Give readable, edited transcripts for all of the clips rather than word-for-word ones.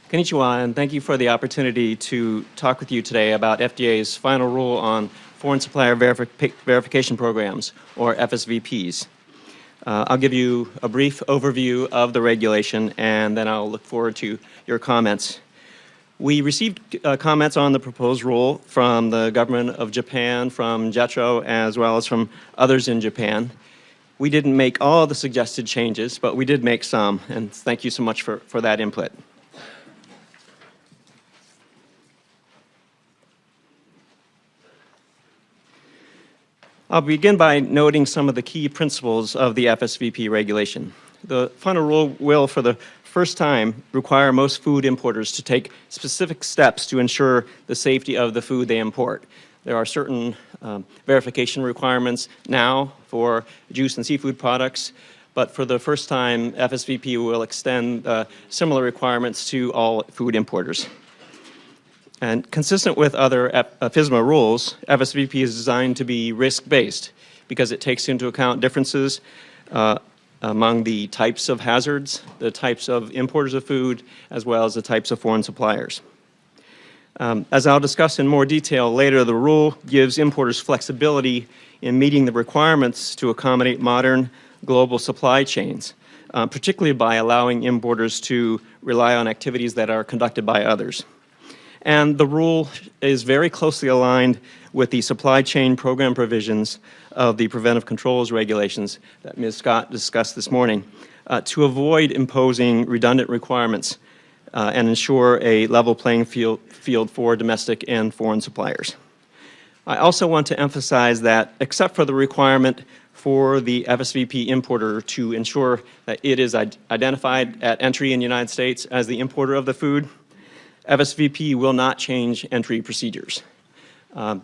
Konnichiwa, and thank you for the opportunity to talk with you today about FDA's final rule on Foreign Supplier Verification Programs, or FSVPs. I'll give you a brief overview of the regulation, and then I'll look forward to your comments. We received comments on the proposed rule from the government of Japan, from JETRO, as well as from others in Japan. We didn't make all the suggested changes, but we did make some, and thank you so much for that input. I'll begin by noting some of the key principles of the FSVP regulation. The final rule will, for the first time, require most food importers to take specific steps to ensure the safety of the food they import. There are certain verification requirements now for juice and seafood products, but for the first time, FSVP will extend similar requirements to all food importers. And consistent with other FSMA rules, FSVP is designed to be risk-based because it takes into account differences among the types of hazards, the types of importers of food, as well as the types of foreign suppliers. As I'll discuss in more detail later, the rule gives importers flexibility in meeting the requirements to accommodate modern global supply chains, particularly by allowing importers to rely on activities that are conducted by others. And the rule is very closely aligned with the supply chain program provisions of the preventive controls regulations that Ms. Scott discussed this morning to avoid imposing redundant requirements and ensure a level playing field for domestic and foreign suppliers. I also want to emphasize that except for the requirement for the FSVP importer to ensure that it is identified at entry in the United States as the importer of the food, FSVP will not change entry procedures. The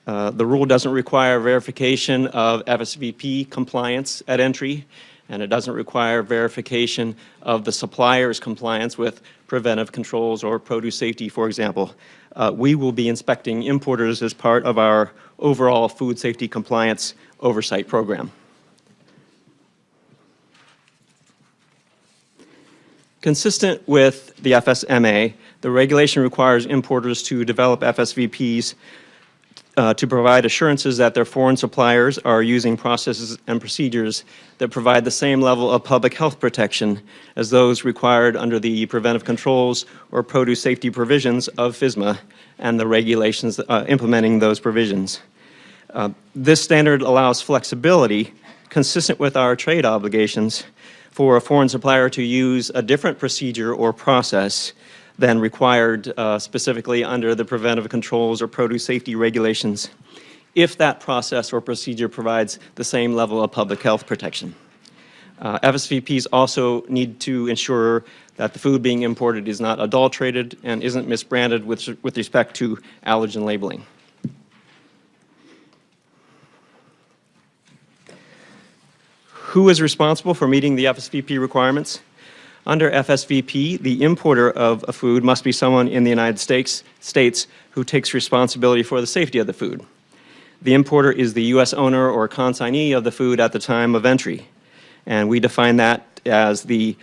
rule doesn't require verification of FSVP compliance at entry, and it doesn't require verification of the supplier's compliance with preventive controls or produce safety, for example. We will be inspecting importers as part of our overall food safety compliance oversight program. Consistent with the FSMA, the regulation requires importers to develop FSVPs to provide assurances that their foreign suppliers are using processes and procedures that provide the same level of public health protection as those required under the preventive controls or produce safety provisions of FSMA and the regulations implementing those provisions. This standard allows flexibility consistent with our trade obligations for a foreign supplier to use a different procedure or process than required specifically under the preventive controls or produce safety regulations if that process or procedure provides the same level of public health protection. FSVPs also need to ensure that the food being imported is not adulterated and isn't misbranded with respect to allergen labeling. Who is responsible for meeting the FSVP requirements? Under FSVP, the importer of a food must be someone in the United States who takes responsibility for the safety of the food. The importer is the U.S. owner or consignee of the food at the time of entry, and we define that as the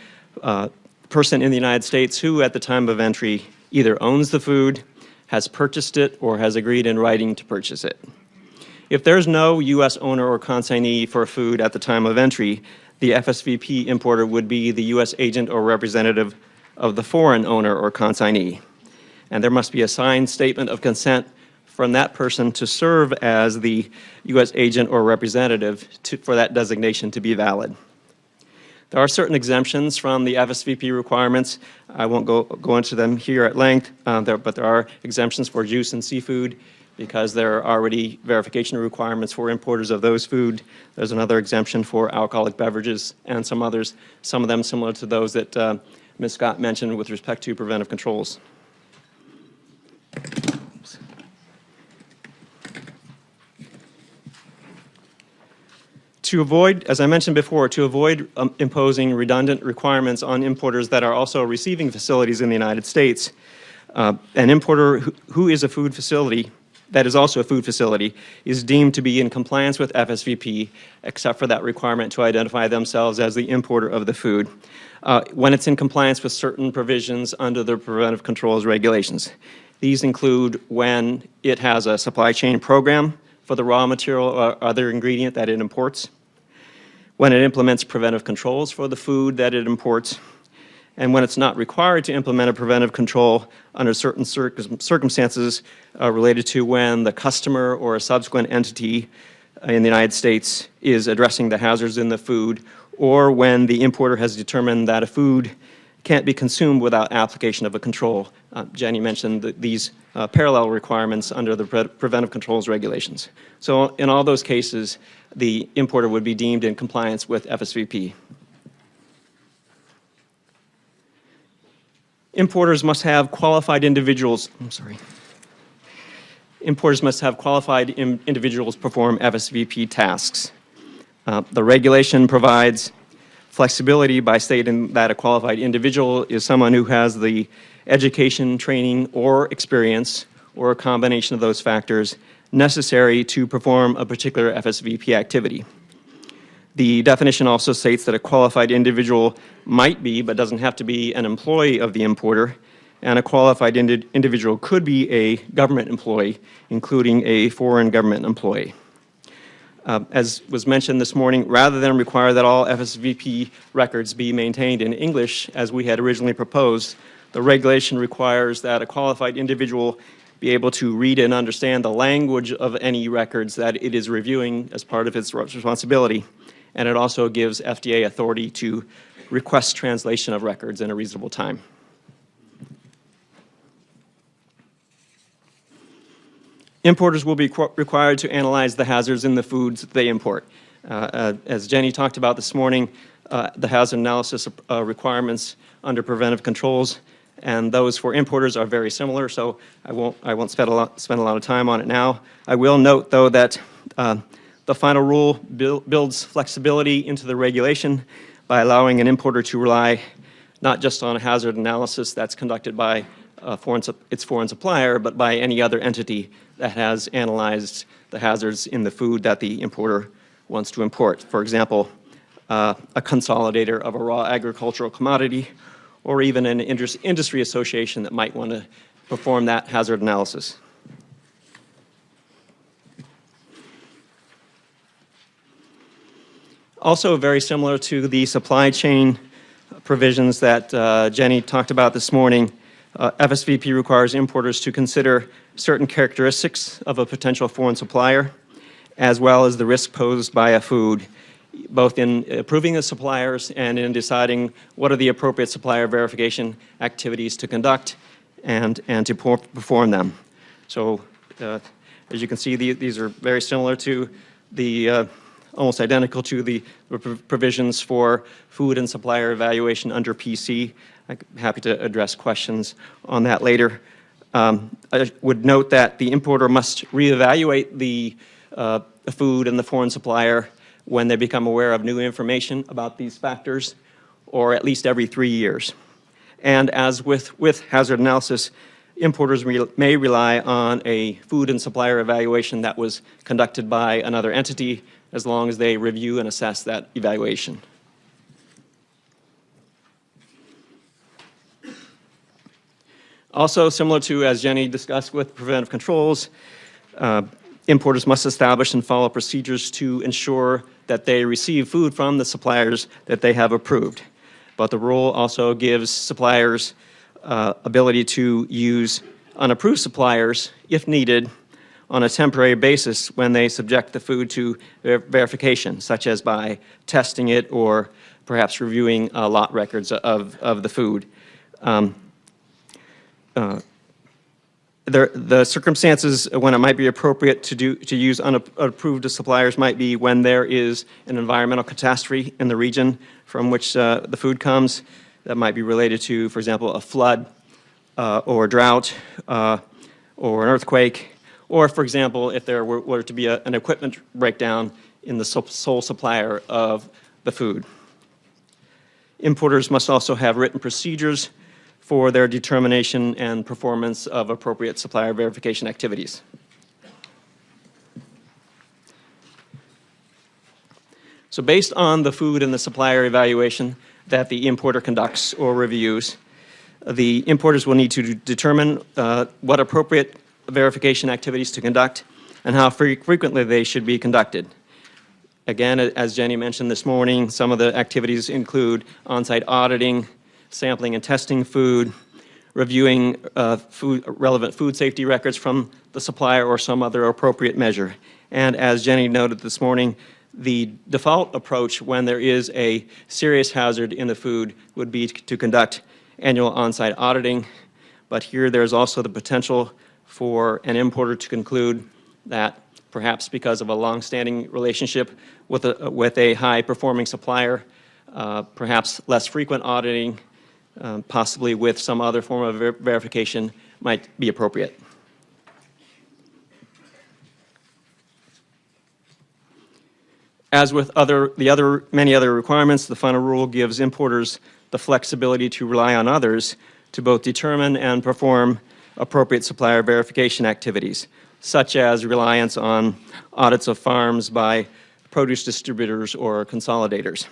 person in the United States who at the time of entry either owns the food, has purchased it, or has agreed in writing to purchase it. If there's no U.S. owner or consignee for food at the time of entry, the FSVP importer would be the U.S. agent or representative of the foreign owner or consignee. And there must be a signed statement of consent from that person to serve as the U.S. agent or representative for that designation to be valid. There are certain exemptions from the FSVP requirements. I won't go into them here at length, but there are exemptions for juice and seafood, because there are already verification requirements for importers of those food. There's another exemption for alcoholic beverages and some others, some of them similar to those that Ms. Scott mentioned with respect to preventive controls. To avoid, as I mentioned before, to avoid imposing redundant requirements on importers that are also receiving facilities in the United States, an importer who is a food facility that is also a food facility is deemed to be in compliance with FSVP, except for that requirement to identify themselves as the importer of the food, when it's in compliance with certain provisions under the preventive controls regulations. These include when it has a supply chain program for the raw material or other ingredient that it imports, when it implements preventive controls for the food that it imports, and when it's not required to implement a preventive control under certain circumstances related to when the customer or a subsequent entity in the United States is addressing the hazards in the food, or when the importer has determined that a food can't be consumed without application of a control. Jenny mentioned these parallel requirements under the preventive controls regulations. So in all those cases, the importer would be deemed in compliance with FSVP. Importers must have qualified individuals, Importers must have qualified individuals perform FSVP tasks. The regulation provides flexibility by stating that a qualified individual is someone who has the education, training, or experience, or a combination of those factors necessary to perform a particular FSVP activity. The definition also states that a qualified individual might be, but doesn't have to be, an employee of the importer, and a qualified individual could be a government employee, including a foreign government employee. As was mentioned this morning, rather than require that all FSVP records be maintained in English, as we had originally proposed, the regulation requires that a qualified individual be able to read and understand the language of any records that it is reviewing as part of its responsibility. And it also gives FDA authority to request translation of records in a reasonable time. Importers will be required to analyze the hazards in the foods that they import. As Jenny talked about this morning, the hazard analysis requirements under preventive controls and those for importers are very similar, so I won't spend a lot of time on it now. I will note, though, that the final rule builds flexibility into the regulation by allowing an importer to rely not just on a hazard analysis that's conducted by its foreign supplier, but by any other entity that has analyzed the hazards in the food that the importer wants to import. For example, a consolidator of a raw agricultural commodity, or even an industry association that might want to perform that hazard analysis. Also very similar to the supply chain provisions that Jenny talked about this morning, FSVP requires importers to consider certain characteristics of a potential foreign supplier, as well as the risk posed by a food, both in approving the suppliers and in deciding what are the appropriate supplier verification activities to conduct and to perform them. So as you can see, these are very similar to the almost identical to the provisions for food and supplier evaluation under PC. I'm happy to address questions on that later. I would note that the importer must reevaluate the food and the foreign supplier when they become aware of new information about these factors, or at least every 3 years. And as with hazard analysis, importers may rely on a food and supplier evaluation that was conducted by another entity, as long as they review and assess that evaluation. Also, similar to, as Jenny discussed with preventive controls, importers must establish and follow procedures to ensure that they receive food from the suppliers that they have approved. But the rule also gives suppliers ability to use unapproved suppliers, if needed, on a temporary basis when they subject the food to verification, such as by testing it or perhaps reviewing lot records of the food. The circumstances when it might be appropriate to use unapproved suppliers might be when there is an environmental catastrophe in the region from which the food comes. That might be related to, for example, a flood or a drought or an earthquake, or, for example, if there were to be an equipment breakdown in the sole supplier of the food. Importers must also have written procedures for their determination and performance of appropriate supplier verification activities. So based on the food and the supplier evaluation that the importer conducts or reviews, the importers will need to determine what appropriate verification activities to conduct and how frequently they should be conducted. Again, as Jenny mentioned this morning, some of the activities include on-site auditing, sampling and testing food, reviewing relevant food safety records from the supplier or some other appropriate measure. And as Jenny noted this morning, the default approach when there is a serious hazard in the food would be to conduct annual on-site auditing, but here there's also the potential for an importer to conclude that perhaps because of a long-standing relationship with a high-performing supplier, perhaps less frequent auditing, possibly with some other form of verification might be appropriate. As with many other requirements, the final rule gives importers the flexibility to rely on others to both determine and perform appropriate supplier verification activities, such as reliance on audits of farms by produce distributors or consolidators.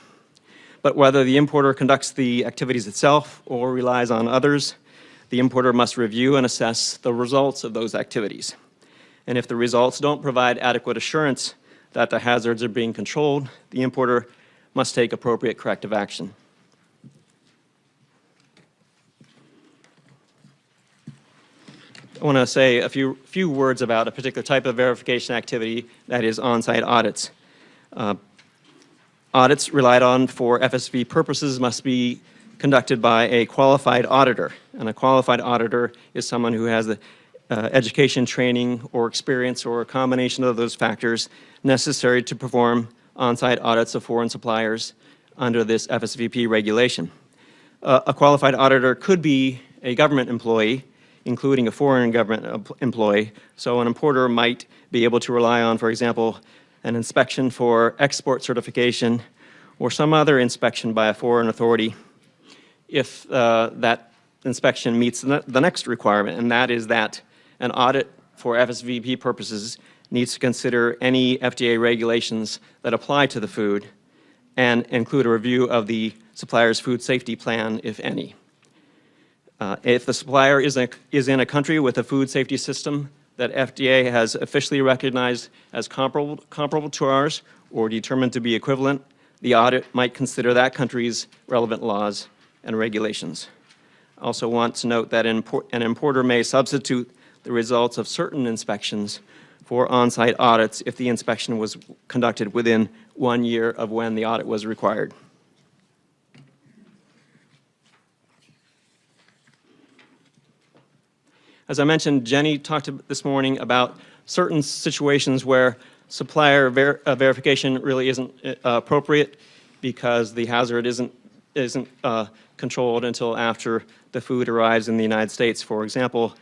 But whether the importer conducts the activities itself or relies on others, the importer must review and assess the results of those activities. And if the results don't provide adequate assurance that the hazards are being controlled, the importer must take appropriate corrective action. I want to say a few words about a particular type of verification activity, that is on-site audits. Audits relied on for FSV purposes must be conducted by a qualified auditor, and a qualified auditor is someone who has the education, training, or experience, or a combination of those factors necessary to perform on-site audits of foreign suppliers under this FSVP regulation. A qualified auditor could be a government employee, including a foreign government employee, so an importer might be able to rely on, for example, an inspection for export certification or some other inspection by a foreign authority if that inspection meets the next requirement, and that is that an audit for FSVP purposes needs to consider any FDA regulations that apply to the food and include a review of the supplier's food safety plan, if any. If the supplier is in a country with a food safety system that FDA has officially recognized as comparable to ours or determined to be equivalent, the audit might consider that country's relevant laws and regulations. I also want to note that an importer may substitute the results of certain inspections for on-site audits if the inspection was conducted within 1 year of when the audit was required. As I mentioned, Jenny talked this morning about certain situations where supplier verification really isn't appropriate because the hazard isn't controlled until after the food arrives in the United States. For example,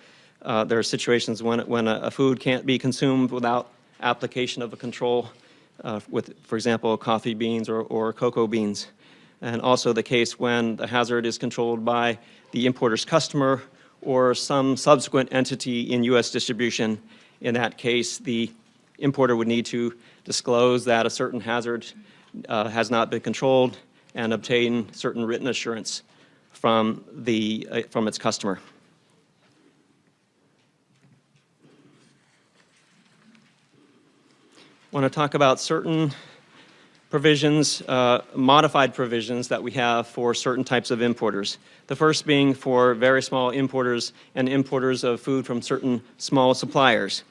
there are situations when a food can't be consumed without application of a control with, for example, coffee beans or cocoa beans. And also the case when the hazard is controlled by the importer's customer or some subsequent entity in U.S. distribution. In that case, the importer would need to disclose that a certain hazard has not been controlled and obtain certain written assurance from its customer. I want to talk about certain provisions, modified provisions that we have for certain types of importers. The first being for very small importers and importers of food from certain small suppliers.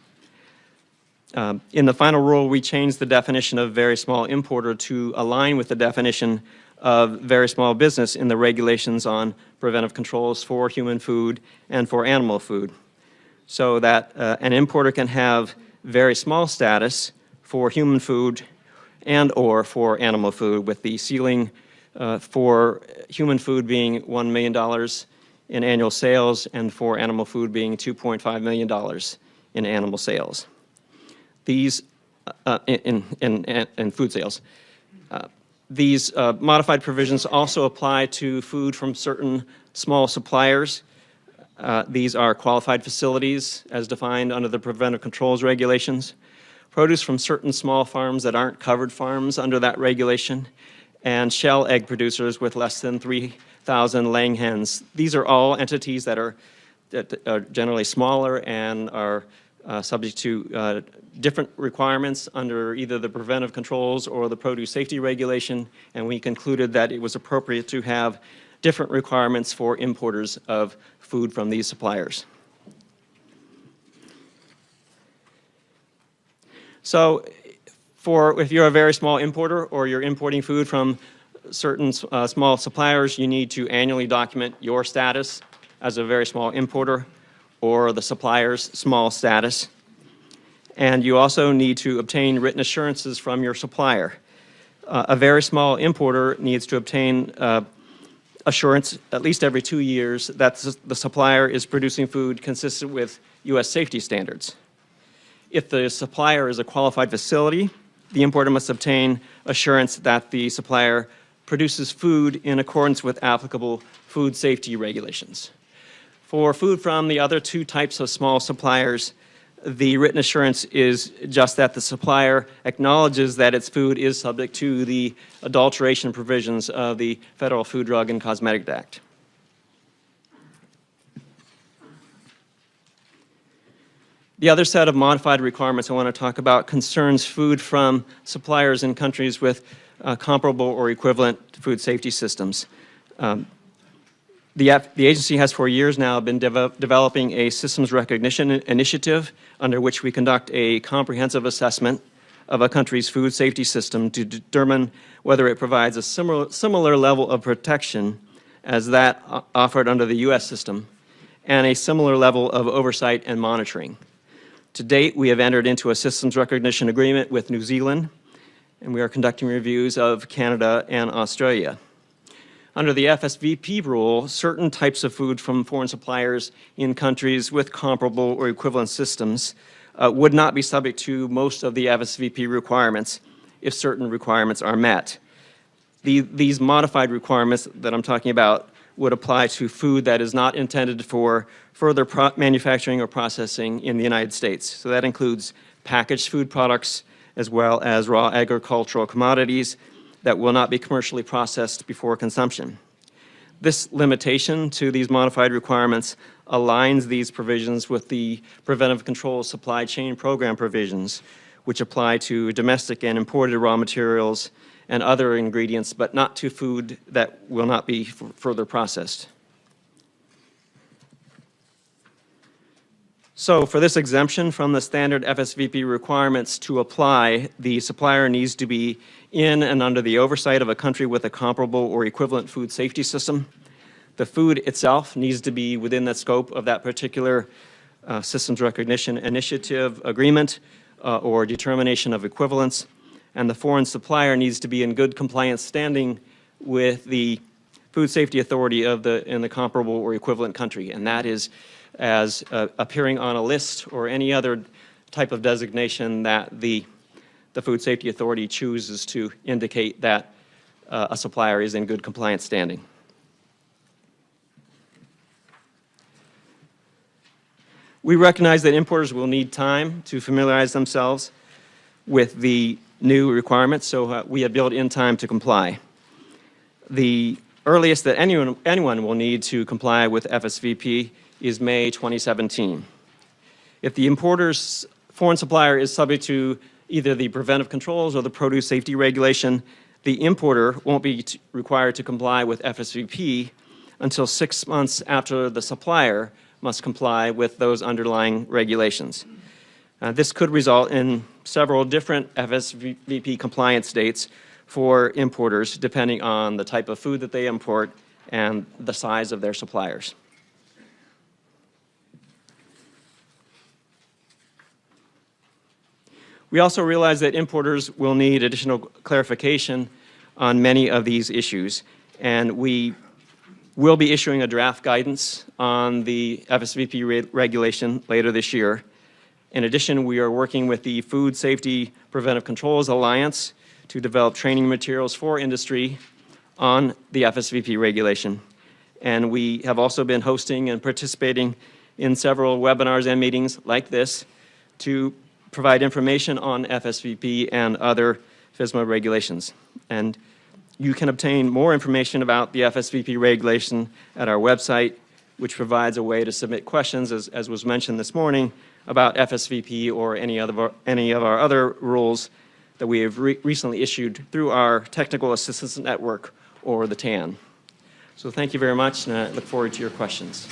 In the final rule, we changed the definition of very small importer to align with the definition of very small business in the regulations on preventive controls for human food and for animal food, so that an importer can have very small status for human food and or for animal food, with the ceiling for human food being $1 million in annual sales and for animal food being $2.5 million in animal sales. These, in food sales. These modified provisions also apply to food from certain small suppliers. These are qualified facilities as defined under the preventive controls regulations, produce from certain small farms that aren't covered farms under that regulation, and shell egg producers with less than 3,000 laying hens. These are all entities that are generally smaller and are subject to different requirements under either the preventive controls or the produce safety regulation, and we concluded that it was appropriate to have different requirements for importers of food from these suppliers. So if you're a very small importer or you're importing food from certain small suppliers, you need to annually document your status as a very small importer or the supplier's small status. And you also need to obtain written assurances from your supplier. A very small importer needs to obtain assurance at least every 2 years that the supplier is producing food consistent with U.S. safety standards. If the supplier is a qualified facility, the importer must obtain assurance that the supplier produces food in accordance with applicable food safety regulations. For food from the other two types of small suppliers, the written assurance is just that the supplier acknowledges that its food is subject to the adulteration provisions of the Federal Food, Drug, and Cosmetic Act. The other set of modified requirements I want to talk about concerns food from suppliers in countries with comparable or equivalent food safety systems. The agency has for years now been developing a systems recognition initiative under which we conduct a comprehensive assessment of a country's food safety system to determine whether it provides a similar level of protection as that offered under the U.S. system and a similar level of oversight and monitoring. To date, we have entered into a systems recognition agreement with New Zealand, and we are conducting reviews of Canada and Australia. Under the FSVP rule, certain types of food from foreign suppliers in countries with comparable or equivalent systems would not be subject to most of the FSVP requirements if certain requirements are met. These modified requirements that I'm talking about would apply to food that is not intended for further manufacturing or processing in the United States. So that includes packaged food products as well as raw agricultural commodities that will not be commercially processed before consumption. This limitation to these modified requirements aligns these provisions with the Preventive Control Supply Chain Program provisions, which apply to domestic and imported raw materials and other ingredients, but not to food that will not be further processed. So for this exemption from the standard FSVP requirements to apply, the supplier needs to be in and under the oversight of a country with a comparable or equivalent food safety system. The food itself needs to be within the scope of that particular systems recognition initiative agreement or determination of equivalence. And the foreign supplier needs to be in good compliance standing with the food safety authority in the comparable or equivalent country, and that is as appearing on a list or any other type of designation that the food safety authority chooses to indicate that a supplier is in good compliance standing. We recognize that importers will need time to familiarize themselves with the new requirements, so we have built in time to comply. The earliest that anyone will need to comply with FSVP is May 2017. If the importer's foreign supplier is subject to either the preventive controls or the produce safety regulation, the importer won't be required to comply with FSVP until 6 months after the supplier must comply with those underlying regulations. This could result in several different FSVP compliance dates for importers depending on the type of food that they import and the size of their suppliers. We also realize that importers will need additional clarification on many of these issues, and we will be issuing a draft guidance on the FSVP regulation later this year. In addition, we are working with the Food Safety Preventive Controls Alliance to develop training materials for industry on the FSVP regulation. And we have also been hosting and participating in several webinars and meetings like this to provide information on FSVP and other FSMA regulations. And you can obtain more information about the FSVP regulation at our website, which provides a way to submit questions, as was mentioned this morning, about FSVP or any of our other rules that we have recently issued through our Technical Assistance Network, or the TAN. So thank you very much, and I look forward to your questions.